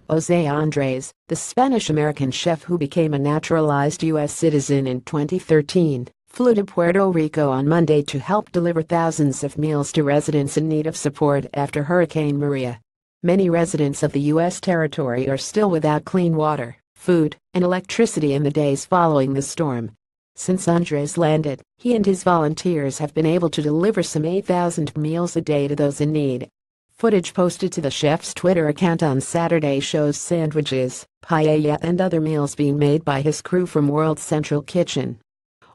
José Andrés, the Spanish-American chef who became a naturalized U.S. citizen in 2013, flew to Puerto Rico on Monday to help deliver thousands of meals to residents in need of support after Hurricane Maria. Many residents of the U.S. territory are still without clean water, food, and electricity in the days following the storm. Since Andrés landed, he and his volunteers have been able to deliver some 8,000 meals a day to those in need. Footage posted to the chef's Twitter account on Saturday shows sandwiches, paella, and other meals being made by his crew from World Central Kitchen.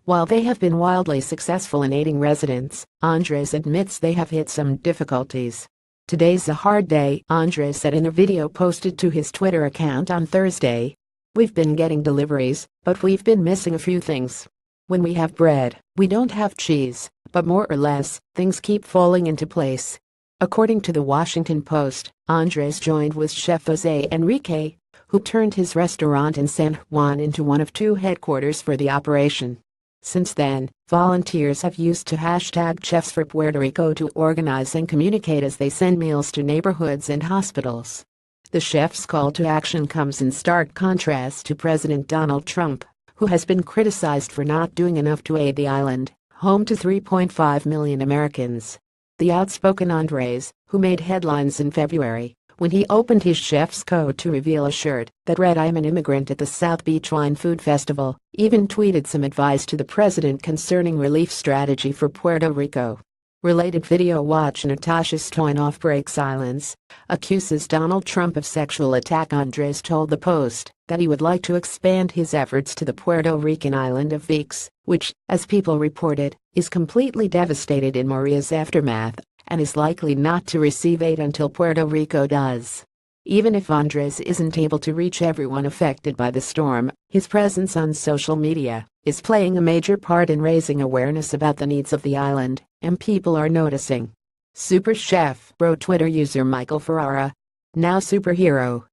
While they have been wildly successful in aiding residents, Andrés admits they have hit some difficulties. "Today's a hard day," Andrés said in a video posted to his Twitter account on Thursday. "We've been getting deliveries, but we've been missing a few things. When we have bread, we don't have cheese, but more or less, things keep falling into place." According to the Washington Post, Andrés joined with chef José Enrique, who turned his restaurant in San Juan into one of two headquarters for the operation. Since then, volunteers have used #Chefs for Puerto Rico to organize and communicate as they send meals to neighborhoods and hospitals. The chef's call to action comes in stark contrast to President Donald Trump, who has been criticized for not doing enough to aid the island, home to 3.5 million Americans. The outspoken Andrés, who made headlines in February when he opened his chef's code to reveal a shirt that read "I'm an immigrant" at the South Beach Wine Food Festival, even tweeted some advice to the president concerning relief strategy for Puerto Rico. Related video watch Natasha Stoynoff breaks silence, accuses Donald Trump of sexual attack. Andrés told the Post that he would like to expand his efforts to the Puerto Rican island of Vix, which, as People reported, is completely devastated in Maria's aftermath and is likely not to receive aid until Puerto Rico does. Even if Andrés isn't able to reach everyone affected by the storm, his presence on social media is playing a major part in raising awareness about the needs of the island, and people are noticing. "Super chef," wrote Twitter user Michael Ferrara. "Now superhero."